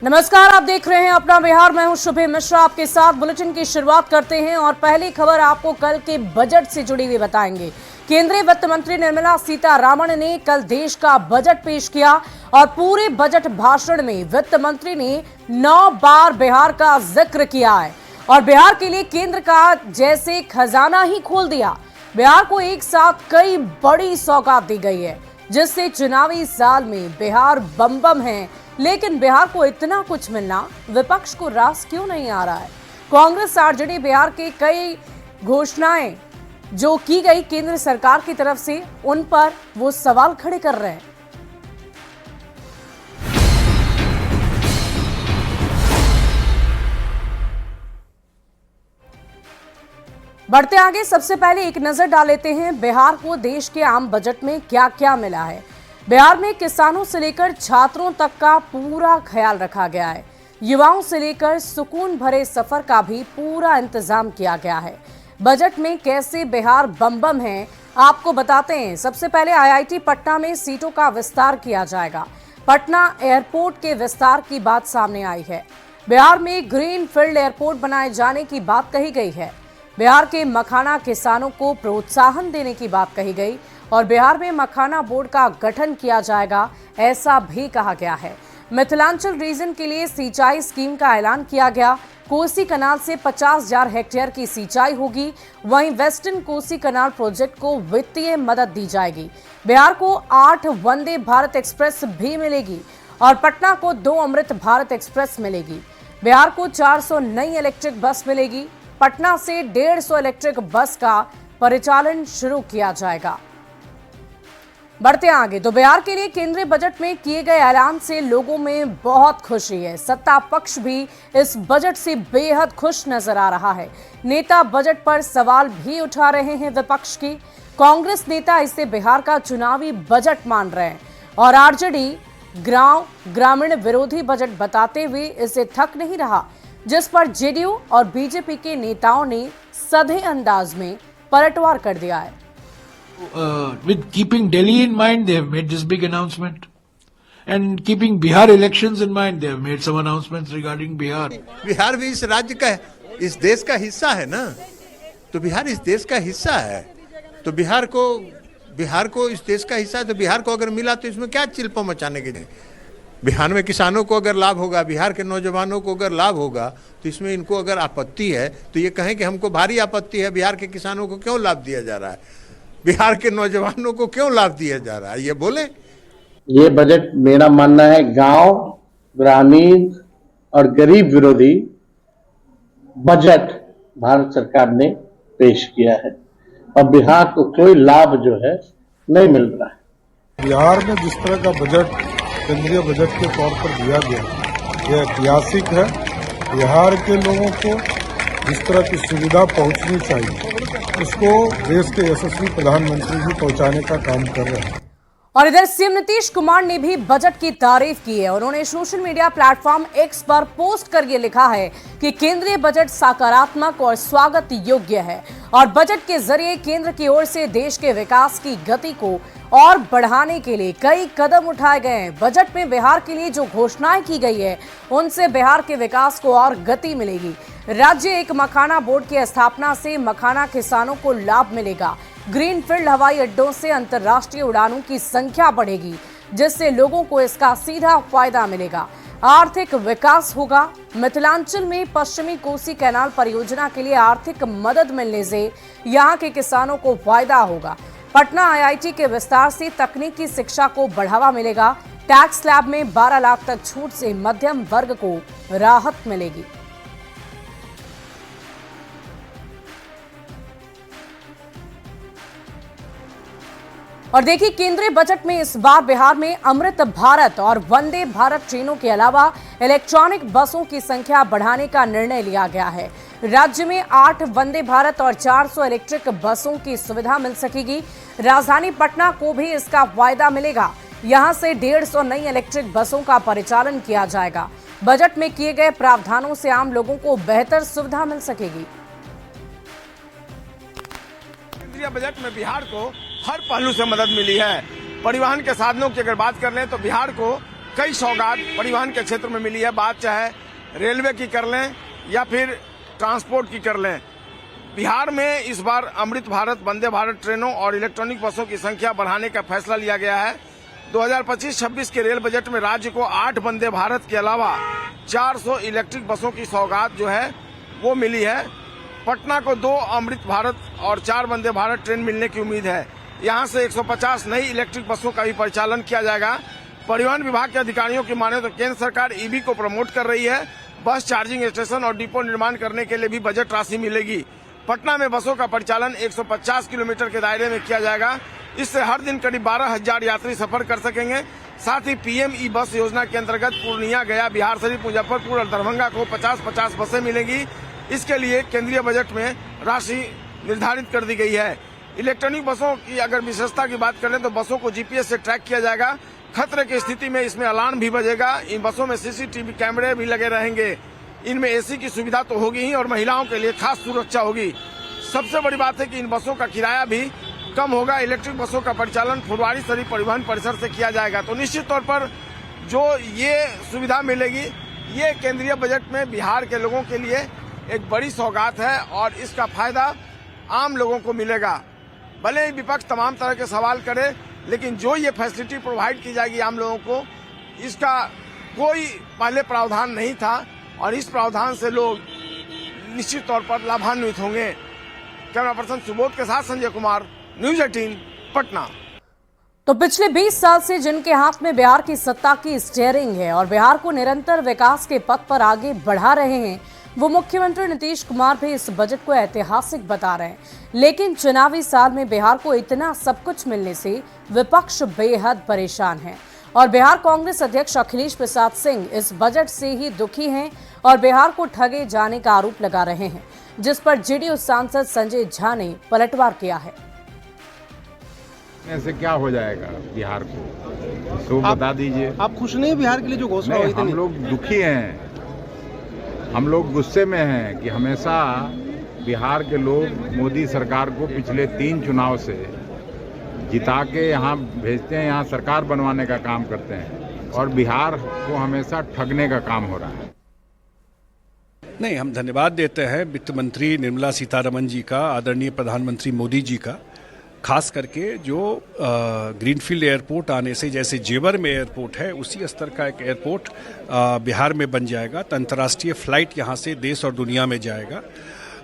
नमस्कार, आप देख रहे हैं अपना बिहार। मैं हूं शुभे मिश्रा, आपके साथ बुलेटिन की शुरुआत करते हैं और पहली खबर आपको कल के बजट से जुड़ी हुई बताएंगे। केंद्रीय वित्त मंत्री निर्मला सीतारामन ने कल देश का बजट पेश किया और पूरे बजट भाषण में वित्त मंत्री ने 9 बार बिहार का जिक्र किया है और बिहार के लिए केंद्र का जैसे खजाना ही खोल दिया। बिहार को एक साथ कई बड़ी सौगात दी गई है, जिससे चुनावी साल में बिहार बम बम है। लेकिन बिहार को इतना कुछ मिलना विपक्ष को रास क्यों नहीं आ रहा है? कांग्रेस आरजेडी बिहार के कई घोषणाएं जो की गई केंद्र सरकार की तरफ से, उन पर वो सवाल खड़े कर रहे हैं। बढ़ते आगे, सबसे पहले एक नजर डाल लेते हैं बिहार को देश के आम बजट में क्या क्या मिला है। बिहार में किसानों से लेकर छात्रों तक का पूरा ख्याल रखा गया है। युवाओं से लेकर सुकून भरे सफर का भी पूरा इंतजाम किया गया है। बजट में कैसे बिहार बम बम है, आपको बताते हैं। सबसे पहले आईआईटी पटना में सीटों का विस्तार किया जाएगा। पटना एयरपोर्ट के विस्तार की बात सामने आई है। बिहार में ग्रीन फील्ड एयरपोर्ट बनाए जाने की बात कही गई है। बिहार के मखाना किसानों को प्रोत्साहन देने की बात कही गई और बिहार में मखाना बोर्ड का गठन किया जाएगा, ऐसा भी कहा गया है। मिथिलांचल रीजन के लिए सिंचाई स्कीम का ऐलान किया गया। कोसी कनाल से 50,000 हेक्टेयर की सिंचाई होगी। वहीं वेस्टर्न कोसी कनाल प्रोजेक्ट को वित्तीय मदद दी जाएगी। बिहार को 8 वंदे भारत एक्सप्रेस भी मिलेगी और पटना को 2 अमृत भारत एक्सप्रेस मिलेगी। बिहार को 400 नई इलेक्ट्रिक बस मिलेगी। पटना से 150 इलेक्ट्रिक बस का परिचालन शुरू किया जाएगा। बढ़ते आगे, तो बिहार के लिए केंद्रीय बजट में किए गए ऐलान से लोगों में बहुत खुशी है। सत्ता पक्ष भी इस बजट से बेहद खुश नजर आ रहा है। नेता बजट पर सवाल भी उठा रहे हैं विपक्ष की। कांग्रेस नेता इसे बिहार का चुनावी बजट मान रहे हैं और आरजेडी ग्रामीण विरोधी बजट बताते हुए इसे थक नहीं रहा, जिस पर जेडीयू और बीजेपी के नेताओं ने सधे अंदाज में पलटवार कर दिया है। With keeping Delhi in mind, they have made this big announcement. And keeping Bihar elections in mind, they have made some announcements regarding Bihar. Bihar भी इस राज्य का, इस देश का हिस्सा है ना, तो बिहार इस देश का हिस्सा है। तो बिहार को इस देश का हिस्सा है, तो बिहार को अगर मिला तो इसमें क्या चिल्पा मचाने के लिए? बिहार में किसानों को अगर लाभ होगा, बिहार के नौजवानों को अगर लाभ होगा, तो इसमें इनको अगर आपत्ति है तो ये कहें कि हमको भारी आपत्ति है। बिहार के किसानों को क्यों लाभ दिया जा रहा है, बिहार के नौजवानों को क्यों लाभ दिया जा रहा है, ये बोले। ये बजट मेरा मानना है गांव, ग्रामीण और गरीब विरोधी बजट भारत सरकार ने पेश किया है और बिहार को कोई लाभ जो है नहीं मिल रहा है। बिहार में जिस तरह का बजट केंद्रीय बजट के तौर पर दिया गया, यह ऐतिहासिक है। बिहार के लोगों को जिस तरह की सुविधा पहुंचनी चाहिए, उसको देश के यशस्वी प्रधानमंत्री जी पहुंचाने का काम कर रहे हैं। और इधर सीएम नीतीश कुमार ने भी बजट की तारीफ की है। उन्होंने सोशल मीडिया प्लेटफॉर्म एक्स पर पोस्ट कर ये लिखा है कि केंद्रीय बजट सकारात्मक और स्वागत योग्य है और बजट के जरिए केंद्र की ओर से देश के विकास की गति को और बढ़ाने के लिए कई कदम उठाए गए हैं। बजट में बिहार के लिए जो घोषणाएं की गई है, उनसे बिहार के विकास को और गति मिलेगी। राज्य एक मखाना बोर्ड की स्थापना से मखाना किसानों को लाभ मिलेगा। ग्रीनफील्ड हवाई अड्डों से अंतर्राष्ट्रीय उड़ानों की संख्या बढ़ेगी, जिससे लोगों को इसका सीधा फायदा मिलेगा। आर्थिक विकास होगा। मिथिलांचल में पश्चिमी कोसी कैनाल परियोजना के लिए आर्थिक मदद मिलने से यहां के किसानों को फायदा होगा। पटना आईआईटी के विस्तार से तकनीकी शिक्षा को बढ़ावा मिलेगा। टैक्स स्लैब में 12 लाख तक छूट से मध्यम वर्ग को राहत मिलेगी। और देखिए, केंद्रीय बजट में इस बार बिहार में अमृत भारत और वंदे भारत ट्रेनों के अलावा इलेक्ट्रॉनिक बसों की संख्या बढ़ाने का निर्णय लिया गया है। राज्य में 8 वंदे भारत और 400 इलेक्ट्रिक बसों की सुविधा मिल सकेगी। राजधानी पटना को भी इसका फायदा मिलेगा। यहां से 150 नई इलेक्ट्रिक बसों का परिचालन किया जाएगा। बजट में किए गए प्रावधानों से आम लोगों को बेहतर सुविधा मिल सकेगी। केंद्रीय बजट में बिहार को हर पहलू से मदद मिली है। परिवहन के साधनों की अगर बात कर लें तो बिहार को कई सौगात परिवहन के क्षेत्र में मिली है। बात चाहे रेलवे की कर लें या फिर ट्रांसपोर्ट की कर लें। बिहार में इस बार अमृत भारत, वंदे भारत ट्रेनों और इलेक्ट्रॉनिक बसों की संख्या बढ़ाने का फैसला लिया गया है। 2025-26 के रेल बजट में राज्य को 8 वंदे भारत के अलावा 400 इलेक्ट्रिक बसों की सौगात जो है वो मिली है। पटना को 2 अमृत भारत और 4 वंदे भारत ट्रेन मिलने की उम्मीद है। यहां से 150 नई इलेक्ट्रिक बसों का भी परिचालन किया जाएगा। परिवहन विभाग के अधिकारियों की माने तो केंद्र सरकार ईवी को प्रमोट कर रही है। बस चार्जिंग स्टेशन और डिपो निर्माण करने के लिए भी बजट राशि मिलेगी। पटना में बसों का परिचालन 150 किलोमीटर के दायरे में किया जाएगा। इससे हर दिन करीब 12,000 यात्री सफर कर सकेंगे। साथ ही पीएम ई बस योजना के अंतर्गत पूर्णिया, गया, बिहार शरीफ, मुजफ्फरपुर और दरभंगा को 50-50 बसें मिलेंगी। इसके लिए केंद्रीय बजट में राशि निर्धारित कर दी गई है। इलेक्ट्रॉनिक बसों की अगर विशेषता की बात करें तो बसों को जीपीएस से ट्रैक किया जाएगा। खतरे की स्थिति में इसमें अलार्म भी बजेगा। इन बसों में सीसीटीवी कैमरे भी लगे रहेंगे। इनमें एसी की सुविधा तो होगी ही और महिलाओं के लिए खास सुरक्षा होगी। सबसे बड़ी बात है कि इन बसों का किराया भी कम होगा। इलेक्ट्रिक बसों का परिचालन फुलवारी शरीफ परिवहन परिसर से किया जाएगा। तो निश्चित तौर पर जो ये सुविधा मिलेगी, ये केंद्रीय बजट में बिहार के लोगों के लिए एक बड़ी सौगात है और इसका फायदा आम लोगों को मिलेगा। भले ही विपक्ष तमाम तरह के सवाल करे, लेकिन जो ये फैसिलिटी प्रोवाइड की जाएगी आम लोगों को, इसका कोई पहले प्रावधान नहीं था और इस प्रावधान से लोग निश्चित तौर पर लाभान्वित होंगे। कैमरा पर्सन सुबोध के साथ संजय कुमार, न्यूज 18 पटना। तो पिछले 20 साल से जिनके हाथ में बिहार की सत्ता की स्टीयरिंग है और बिहार को निरंतर विकास के पथ पर आगे बढ़ा रहे हैं, वो मुख्यमंत्री नीतीश कुमार भी इस बजट को ऐतिहासिक बता रहे हैं। लेकिन चुनावी साल में बिहार को इतना सब कुछ मिलने से विपक्ष बेहद परेशान है और बिहार कांग्रेस अध्यक्ष अखिलेश प्रसाद सिंह इस बजट से ही दुखी हैं और बिहार को ठगे जाने का आरोप लगा रहे हैं, जिस पर जेडीयू सांसद संजय झा ने पलटवार किया है। ऐसे क्या हो जाएगा बिहार को, तो बता दीजिए। आप खुश नहीं बिहार के लिए जो घोषणा हुई थी? हम लोग दुखी हैं, हम लोग गुस्से में हैं कि हमेशा बिहार के लोग मोदी सरकार को पिछले 3 चुनाव से जिता के यहाँ भेजते हैं, यहाँ सरकार बनवाने का काम करते हैं और बिहार को हमेशा ठगने का काम हो रहा है। नहीं, हम धन्यवाद देते हैं वित्त मंत्री निर्मला सीतारमण जी का, आदरणीय प्रधानमंत्री मोदी जी का, खास करके जो ग्रीनफील्ड एयरपोर्ट आने से, जैसे जेवर में एयरपोर्ट है उसी स्तर का एक एयरपोर्ट बिहार में बन जाएगा। तो अंतर्राष्ट्रीय फ्लाइट यहाँ से देश और दुनिया में जाएगा।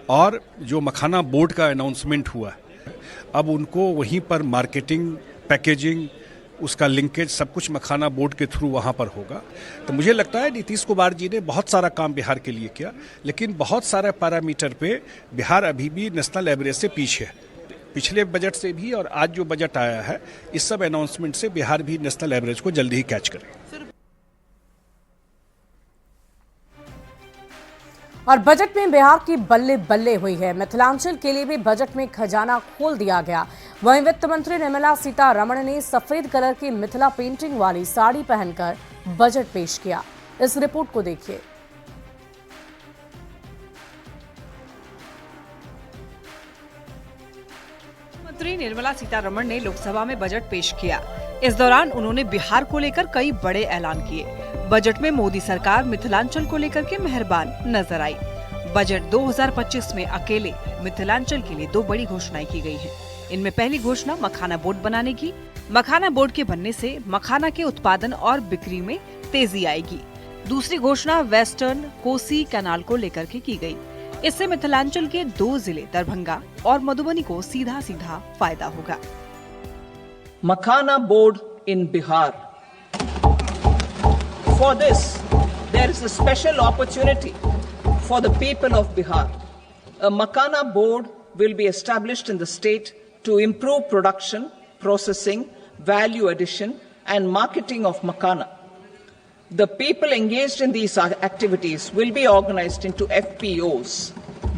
और जो मखाना बोर्ड का अनाउंसमेंट हुआ है, अब उनको वहीं पर मार्केटिंग, पैकेजिंग, उसका लिंकेज सब कुछ मखाना बोर्ड के थ्रू वहाँ पर होगा। तो मुझे लगता है नीतीश कुमार जी ने बहुत सारा काम बिहार के लिए किया, लेकिन बहुत सारे पैरामीटर पे बिहार अभी भी नेशनल एवरेज से पीछे है। पिछले बजट से भी और आज जो बजट आया है, इस सब अनाउंसमेंट से बिहार भी नेशनल एवरेज को जल्दी ही कैच करे। और बजट में बिहार की बल्ले बल्ले हुई है। मिथिलांचल के लिए भी बजट में खजाना खोल दिया गया। वहीं वित्त मंत्री निर्मला सीतारमण ने सफेद कलर की मिथिला पेंटिंग वाली साड़ी पहनकर बजट पेश किया। इस रिपोर्ट को देखिए। मंत्री निर्मला सीतारमण ने लोकसभा में बजट पेश किया। इस दौरान उन्होंने बिहार को लेकर कई बड़े ऐलान किए। बजट में मोदी सरकार मिथिलांचल को लेकर के मेहरबान नजर आई। बजट 2025 में अकेले मिथिलांचल के लिए 2 बड़ी घोषणाएं की गई हैं। इनमें पहली घोषणा मखाना बोर्ड बनाने की। मखाना बोर्ड के बनने से मखाना के उत्पादन और बिक्री में तेजी आएगी। दूसरी घोषणा वेस्टर्न कोसी कैनाल को लेकर के की गई। इससे मिथिलांचल के 2 जिले दरभंगा और मधुबनी को सीधा सीधा फायदा होगा। Makhana board in Bihar. For this, there is a special opportunity for the people of Bihar. A Makhana board will be established in the state to improve production, processing, value addition and marketing of Makhana. The people engaged in these activities will be organized into FPOs.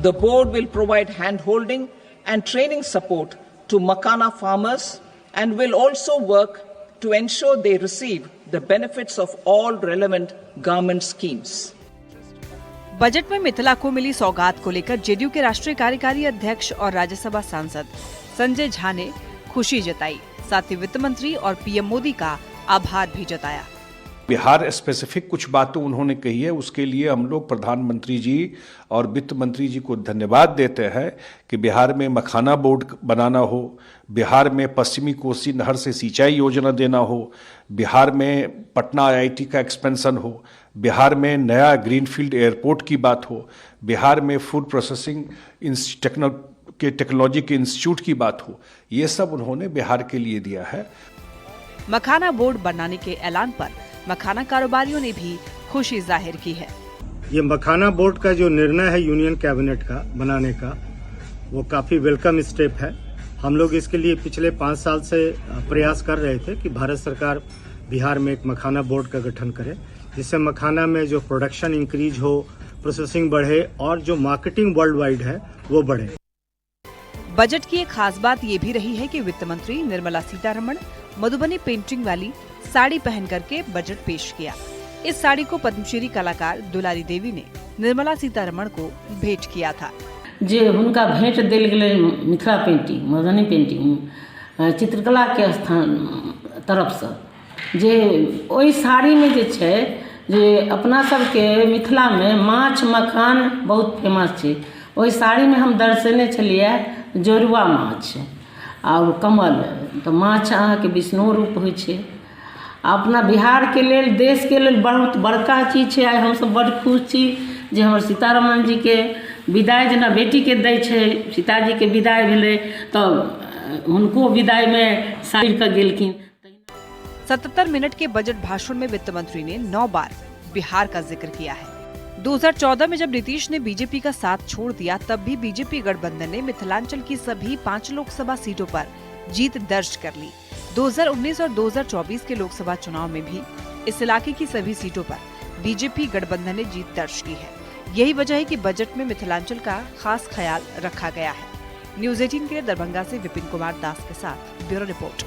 The board will provide hand-holding and training support to Makhana farmers and will also work to ensure they receive the benefits of all relevant government schemes. Budget में मिथिला को मिली सौगात को लेकर JDU के राष्ट्रीय कार्यकारी अध्यक्ष और राज्यसभा सांसद संजय झा ने खुशी जताई। साथ ही वित्त मंत्री और पीएम मोदी का आभार भी जताया। बिहार स्पेसिफिक कुछ बातें उन्होंने कही है, उसके लिए हम लोग प्रधानमंत्री जी और वित्त मंत्री जी को धन्यवाद देते हैं कि बिहार में मखाना बोर्ड बनाना हो, बिहार में पश्चिमी कोसी नहर से सिंचाई योजना देना हो, बिहार में पटना IIT का एक्सपेंशन हो, बिहार में नया ग्रीनफील्ड एयरपोर्ट की बात हो, बिहार में फूड प्रोसेसिंग टेक्नोलॉजी के इंस्टीट्यूट की बात हो, ये सब उन्होंने बिहार के लिए दिया है। मखाना बोर्ड बनाने के ऐलान पर मखाना कारोबारियों ने भी खुशी जाहिर की है। ये मखाना बोर्ड का जो निर्णय है यूनियन कैबिनेट का बनाने का, वो काफी वेलकम स्टेप है। हम लोग इसके लिए पिछले 5 साल से प्रयास कर रहे थे कि भारत सरकार बिहार में एक मखाना बोर्ड का गठन करे, जिससे मखाना में जो प्रोडक्शन इंक्रीज हो, प्रोसेसिंग बढ़े और जो मार्केटिंग वर्ल्ड वाइड है वो बढ़े। बजट की एक खास बात ये भी रही है कि वित्त मंत्री निर्मला सीतारमण मधुबनी पेंटिंग वाली साड़ी पहन करके बजट पेश किया। इस साड़ी को पद्मश्री कलाकार दुलारी देवी ने निर्मला सीतारमण को भेंट किया था। जे हुनका भेंट देल गेलै मिथिला पेंटिंग, मधुबनी पेंटिंग, चित्रकला के स्थान तरफ से, जे ओहि साड़ी में जे छै, जे अपना सबके मिथिला में माछ मखान बहुत फेमस छै। ओहि साड़ी में हम दर्शेने छलियै जोरुआ माछ और कमल, तो माछ अहाँके विष्णु रूप होइ छै। अपना बिहार के लेल, देश के लेल बहुत बड़का चीज छै। आइ हमसब बड़ खुश छी जे हमर सीतारमण जी के विदाई जेना बेटी के दै छै, सीताजी के विदाई भेलै तऽ हुनको विदाई में साड़ी के गेलखिन। 77 मिनट के बजट भाषण में वित्त मंत्री ने 9 बार बिहार का जिक्र किया है। 2014 में जब नीतीश ने बीजेपी का साथ छोड़ दिया, तब भी बीजेपी गठबंधन ने मिथिलांचल की सभी 5 लोकसभा सीटों पर जीत दर्ज कर ली। 2019 और 2024 के लोकसभा चुनाव में भी इस इलाके की सभी सीटों पर बीजेपी गठबंधन ने जीत दर्ज की है। यही वजह है कि बजट में मिथिलांचल का खास ख्याल रखा गया है। न्यूज़ 18 के लिए दरभंगा से विपिन कुमार दास के साथ ब्यूरो रिपोर्ट।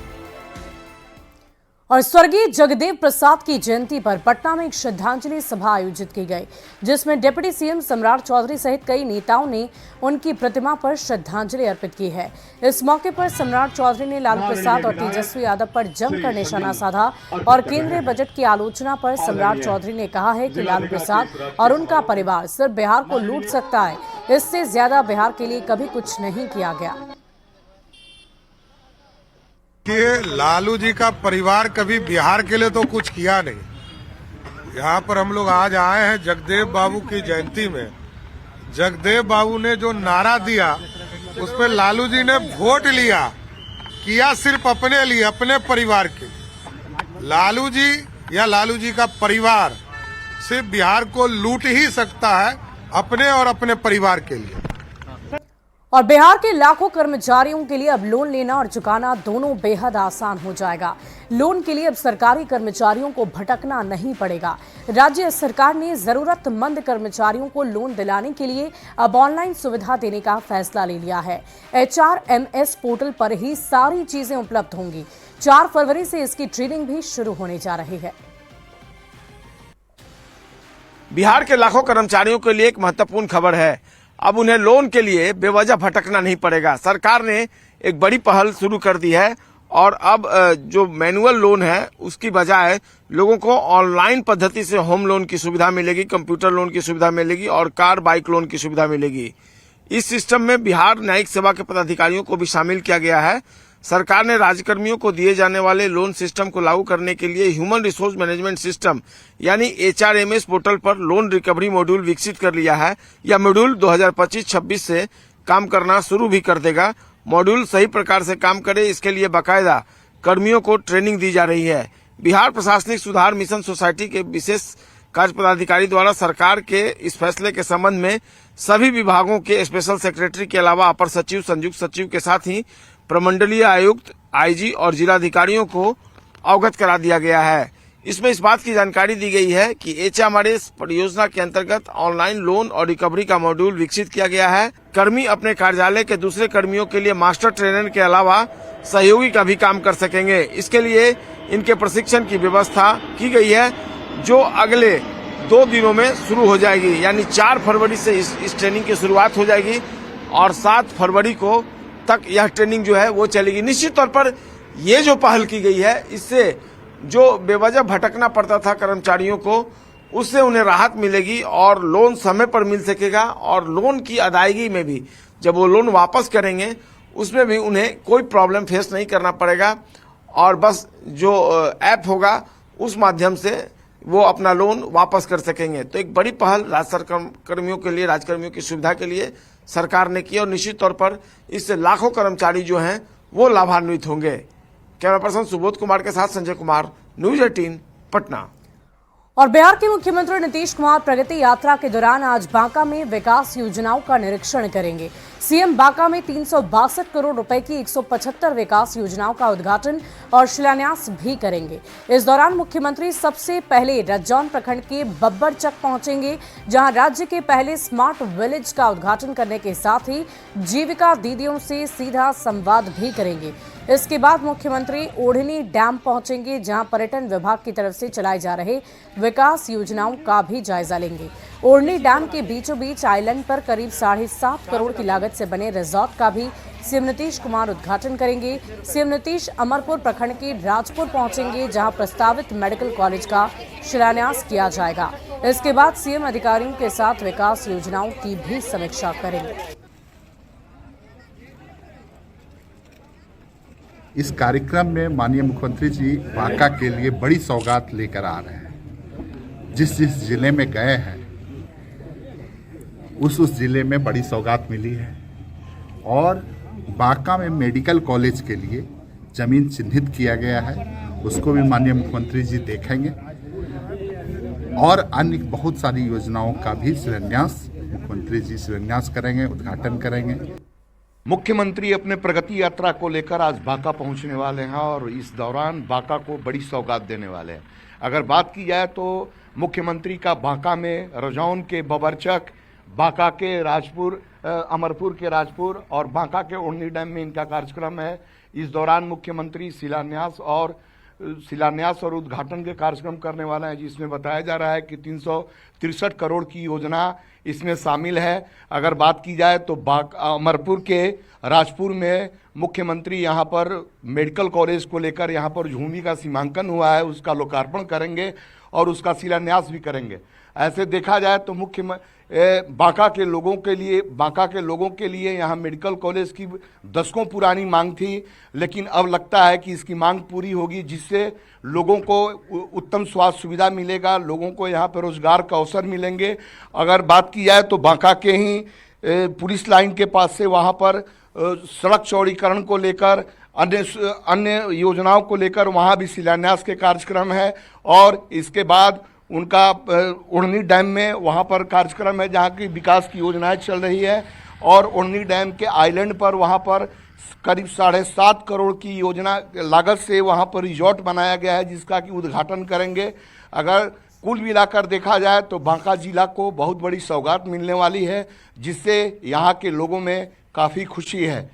और स्वर्गीय जगदेव प्रसाद की जयंती पर पटना में एक श्रद्धांजलि सभा आयोजित की गई, जिसमें डिप्टी सीएम सम्राट चौधरी सहित कई नेताओं ने उनकी प्रतिमा पर श्रद्धांजलि अर्पित की है। इस मौके पर सम्राट चौधरी ने लालू प्रसाद और तेजस्वी यादव पर जमकर निशाना साधा और केंद्रीय बजट की आलोचना पर सम्राट चौधरी ने कहा है कि लालू प्रसाद और उनका परिवार सिर्फ बिहार को लूट सकता है, इससे ज्यादा बिहार के लिए कभी कुछ नहीं किया गया। कि लालू जी का परिवार कभी बिहार के लिए तो कुछ किया नहीं। यहाँ पर हम लोग आज आए हैं जगदेव बाबू की जयंती में। जगदेव बाबू ने जो नारा दिया उस पर लालू जी ने वोट लिया, किया सिर्फ अपने लिए, अपने परिवार के। लालू जी या लालू जी का परिवार सिर्फ बिहार को लूट ही सकता है, अपने और अपने परिवार के लिए। और बिहार के लाखों कर्मचारियों के लिए अब लोन लेना और चुकाना दोनों बेहद आसान हो जाएगा। लोन के लिए अब सरकारी कर्मचारियों को भटकना नहीं पड़ेगा। राज्य सरकार ने जरूरतमंद कर्मचारियों को लोन दिलाने के लिए अब ऑनलाइन सुविधा देने का फैसला ले लिया है। HRMS पोर्टल पर ही सारी चीजें उपलब्ध होंगी। 4 फरवरी से इसकी ट्रेनिंग भी शुरू होने जा रही है। बिहार के लाखों कर्मचारियों के लिए एक महत्वपूर्ण खबर है। अब उन्हें लोन के लिए बेवजह भटकना नहीं पड़ेगा। सरकार ने एक बड़ी पहल शुरू कर दी है और अब जो मैनुअल लोन है उसकी बजाय लोगों को ऑनलाइन पद्धति से होम लोन की सुविधा मिलेगी, कंप्यूटर लोन की सुविधा मिलेगी और कार बाइक लोन की सुविधा मिलेगी। इस सिस्टम में बिहार न्यायिक सेवा के पदाधिकारियों को भी शामिल किया गया है। सरकार ने राज्यकर्मियों को दिए जाने वाले लोन सिस्टम को लागू करने के लिए ह्यूमन रिसोर्स मैनेजमेंट सिस्टम यानी HRMS पोर्टल पर लोन रिकवरी मॉड्यूल विकसित कर लिया है। यह मॉड्यूल 2025-26 से काम करना शुरू भी कर देगा। मॉड्यूल सही प्रकार से काम करे, इसके लिए बाकायदा कर्मियों को ट्रेनिंग दी जा रही है। बिहार प्रशासनिक सुधार मिशन सोसाइटी के विशेष कार्य पदाधिकारी द्वारा सरकार के इस फैसले के संबंध में सभी विभागों के स्पेशल सेक्रेटरी के अलावा अपर सचिव, संयुक्त सचिव के साथ ही प्रमंडलीय आयुक्त, IG और जिलाधिकारियों को अवगत करा दिया गया है। इसमें इस बात की जानकारी दी गई है कि HRMS परियोजना के अंतर्गत ऑनलाइन लोन और रिकवरी का मॉड्यूल विकसित किया गया है। कर्मी अपने कार्यालय के दूसरे कर्मियों के लिए मास्टर ट्रेनर के अलावा सहयोगी का भी काम कर सकेंगे। इसके लिए इनके प्रशिक्षण की व्यवस्था की गई है, जो अगले 2 दिनों में शुरू हो जाएगी। यानी 4 फरवरी से इस ट्रेनिंग की शुरुआत हो जाएगी और 7 फरवरी को तक यह ट्रेनिंग जो है वो चलेगी। निश्चित तौर पर ये जो पहल की गई है, इससे जो बेवजह भटकना पड़ता था कर्मचारियों को, उससे उन्हें राहत मिलेगी और लोन समय पर मिल सकेगा। और लोन की अदायगी में भी जब वो लोन वापस करेंगे उसमें भी उन्हें कोई प्रॉब्लम फेस नहीं करना पड़ेगा और बस जो ऐप होगा उस माध्यम से वो अपना लोन वापस कर सकेंगे। तो एक बड़ी पहल कर्मियों के लिए, राजकर्मियों की सुविधा के लिए सरकार ने की और निश्चित तौर पर इससे लाखों कर्मचारी जो हैं वो लाभान्वित होंगे। कैमरा पर्सन सुबोध कुमार के साथ संजय कुमार, न्यूज 18 पटना। और बिहार के मुख्यमंत्री नीतीश कुमार प्रगति यात्रा के दौरान आज बांका में विकास योजनाओं का निरीक्षण करेंगे। सीएम बांका में 362 करोड़ रुपए की 175 विकास योजनाओं का उद्घाटन और शिलान्यास भी करेंगे। इस दौरान मुख्यमंत्री सबसे पहले रज्जौन प्रखंड के बब्बरचक पहुंचेंगे, जहां राज्य के पहले स्मार्ट विलेज का उद्घाटन करने के साथ ही जीविका दीदियों से सीधा संवाद भी करेंगे। इसके बाद मुख्यमंत्री ओढ़नी डैम पहुंचेंगे, जहां पर्यटन विभाग की तरफ से चलाए जा रहे विकास योजनाओं का भी जायजा लेंगे। ओढ़नी डैम के बीचों बीच आइलैंड पर करीब 7.5 करोड़ की लागत से बने रिजॉर्ट का भी सीएम नीतीश कुमार उद्घाटन करेंगे। सीएम नीतीश अमरपुर प्रखंड के राजपुर पहुंचेंगे, जहां प्रस्तावित मेडिकल कॉलेज का शिलान्यास किया जाएगा। इसके बाद सीएम अधिकारियों के साथ विकास योजनाओं की भी समीक्षा करेंगे। इस कार्यक्रम में माननीय मुख्यमंत्री जी बांका के लिए बड़ी सौगात लेकर आ रहे हैं। जिस जिले में गए हैं उस जिले में बड़ी सौगात मिली है और बांका में मेडिकल कॉलेज के लिए जमीन चिन्हित किया गया है, उसको भी माननीय मुख्यमंत्री जी देखेंगे और अन्य बहुत सारी योजनाओं का भी शिलान्यास मुख्यमंत्री जी शिलान्यास करेंगे, उद्घाटन करेंगे। मुख्यमंत्री अपने प्रगति यात्रा को लेकर आज बांका पहुंचने वाले हैं और इस दौरान बांका को बड़ी सौगात देने वाले हैं। अगर बात की जाए तो मुख्यमंत्री का बांका में रजौन के बबरचक, बांका के राजपुर, अमरपुर के राजपुर और बांका के ओढ़नी डैम में इनका कार्यक्रम है। इस दौरान मुख्यमंत्री शिलान्यास और उद्घाटन के कार्यक्रम करने वाले हैं, जिसमें बताया जा रहा है कि 363 करोड़ की योजना इसमें शामिल है। अगर बात की जाए तो अमरपुर के राजपुर में मुख्यमंत्री यहां पर मेडिकल कॉलेज को लेकर यहां पर भूमि का सीमांकन हुआ है, उसका लोकार्पण करेंगे और उसका शिलान्यास भी करेंगे। ऐसे देखा जाए तो बांका के लोगों के लिए यहाँ मेडिकल कॉलेज की दशकों पुरानी मांग थी, लेकिन अब लगता है कि इसकी मांग पूरी होगी, जिससे लोगों को उत्तम स्वास्थ्य सुविधा मिलेगा, लोगों को यहाँ पर रोजगार का अवसर मिलेंगे। अगर बात की जाए तो बांका के ही पुलिस लाइन के पास से वहाँ पर सड़क चौड़ीकरण को लेकर अन्य योजनाओं को लेकर वहाँ भी शिलान्यास के कार्यक्रम है और इसके बाद उनका ओढ़नी डैम में वहाँ पर कार्यक्रम है, जहाँ की विकास की योजनाएं चल रही है और ओढ़नी डैम के आइलैंड पर वहाँ पर करीब 7.5 करोड़ की योजना लागत से वहाँ पर रिजॉर्ट बनाया गया है, जिसका कि उद्घाटन करेंगे। अगर कुल मिलाकर देखा जाए तो बांका जिला को बहुत बड़ी सौगात मिलने वाली है, जिससे यहाँ के लोगों में काफ़ी खुशी है।